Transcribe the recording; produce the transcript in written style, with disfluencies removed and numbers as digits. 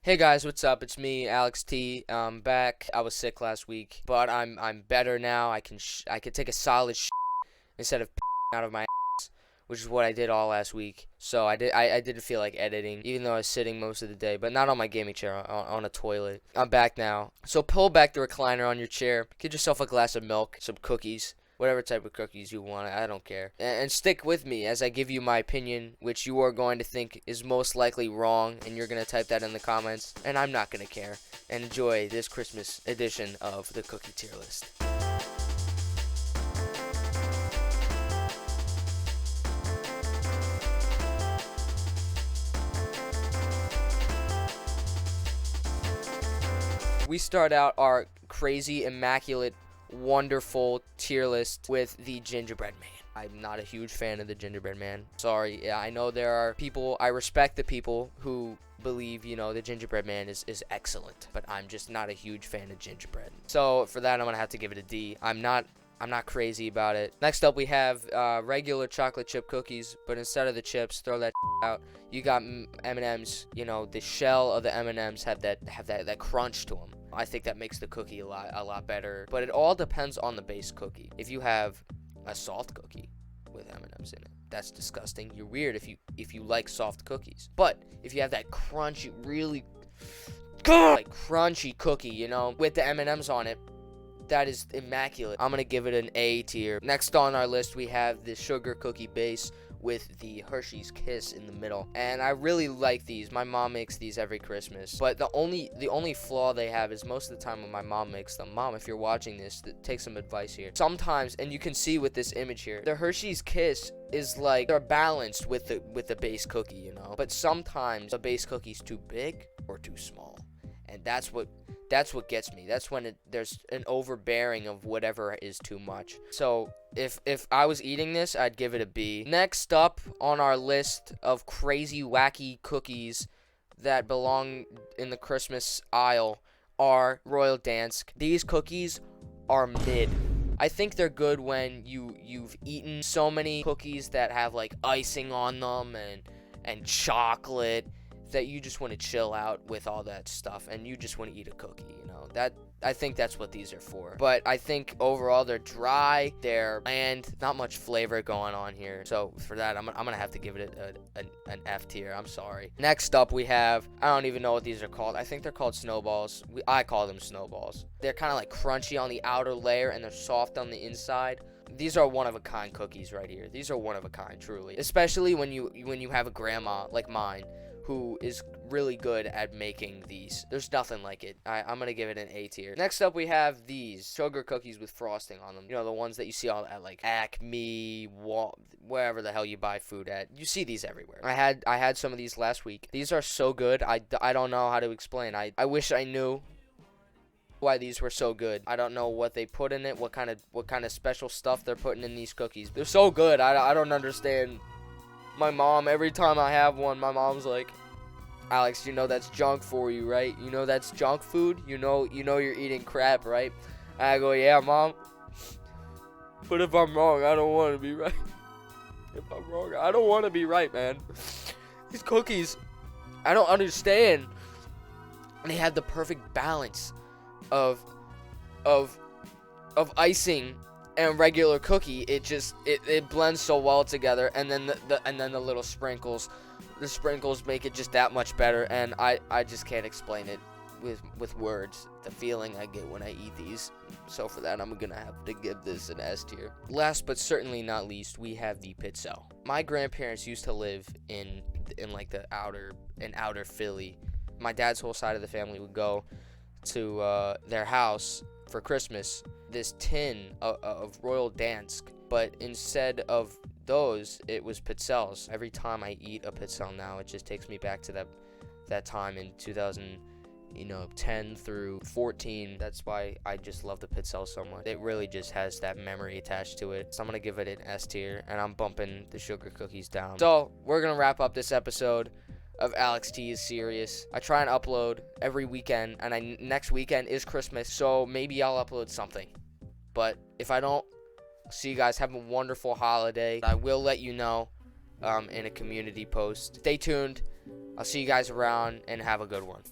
Hey guys, what's up? It's me, Alex T. I'm back. I was sick last week, but I'm better now. I can take a solid instead of out of my ass, which is what I did all last week. So I didn't feel like editing, even though I was sitting most of the day, but not on my gaming chair, on a toilet. I'm back now. So pull back the recliner on your chair. Get yourself a glass of milk, some cookies, whatever type of cookies you want. I don't care. And stick with me as I give you my opinion, which you are going to think is most likely wrong, and you're going to type that in the comments, and I'm not going to care. And enjoy this Christmas edition of the Cookie Tier List. We start out our crazy, immaculate, wonderful tier list with the gingerbread man. I'm not a huge fan of the gingerbread man. Sorry. Yeah, I know there are people, I respect the people who believe, the gingerbread man is excellent, but I'm just not a huge fan of gingerbread. So for that, I'm going to have to give it a D. I'm not crazy about it. Next up, we have regular chocolate chip cookies, but instead of the chips, throw that out. You got M&Ms. The shell of the M&Ms have that crunch to them. I think that makes the cookie a lot better. But it all depends on the base cookie. If you have a soft cookie with M&Ms in it, that's disgusting. You're weird if you like soft cookies. But if you have that crunchy, really crunchy cookie, with the M&Ms on it, that is immaculate. I'm gonna give it an A tier. Next on our list, we have the sugar cookie base with the Hershey's Kiss in the middle, and I really like these. My mom makes these every Christmas, but the only flaw they have is most of the time when my mom makes them. Mom, if you're watching this, take some advice here. Sometimes, and you can see with this image here, the Hershey's Kiss is like they're balanced with the base cookie, but sometimes the base cookie's too big or too small, and that's what gets me. That's when there's an overbearing of whatever is too much. So if I was eating this, I'd give it a B. Next up on our list of crazy, wacky cookies that belong in the Christmas aisle are Royal Dansk. These cookies are mid. I think they're good when you've eaten so many cookies that have like icing on them and chocolate, that you just want to chill out with all that stuff and you just want to eat a cookie, that I think that's what these are for. But I think overall they're dry, they're bland, not much flavor going on here. So for that, I'm gonna have to give it an F tier. I'm sorry. Next up, we have, I don't even know what these are called. I think they're called snowballs. I call them snowballs. They're kind of like crunchy on the outer layer and they're soft on the inside. These are one-of-a-kind cookies right here. These are one-of-a-kind, truly. Especially when you have a grandma like mine who is really good at making these. There's nothing like it. I'm going to give it an A tier. Next up, we have these sugar cookies with frosting on them. The ones that you see at like Acme, wherever the hell you buy food at. You see these everywhere. I had some of these last week. These are so good. I don't know how to explain. I wish I knew why these were so good. I don't know what they put in it, what kind of special stuff they're putting in these cookies. They're so good. I don't understand. My mom, every time I have one, my mom's like, Alex, that's junk for you, right? That's junk food? You know you're eating crap, right? And I go, yeah, Mom. But if I'm wrong, I don't want to be right. If I'm wrong, I don't want to be right, man. These cookies, I don't understand. They have the perfect balance of icing and regular cookie. It blends so well together, and then the little sprinkles. The sprinkles make it just that much better, and I just can't explain it with words, the feeling I get when I eat these. So for that, I'm gonna have to give this an S tier. Last but certainly not least, we have the Pitzel. My grandparents used to live in like the outer Philly. My dad's whole side of the family would go to their house for Christmas. This tin of Royal Dansk, but instead of those, it was Pitzels. Every time I eat a Pitzel now, it just takes me back to that time in 2010 through 14. That's why I just love the Pitzel so much. It really just has that memory attached to it. So I'm gonna give it an S tier, and I'm bumping the sugar cookies down. So we're gonna wrap up this episode of Alex T is Serious. I try and upload every weekend, and next weekend is Christmas, so maybe I'll upload something. But if I don't, see you guys. Have a wonderful holiday. I will let you know in a community post. Stay tuned. I'll see you guys around, and have a good one.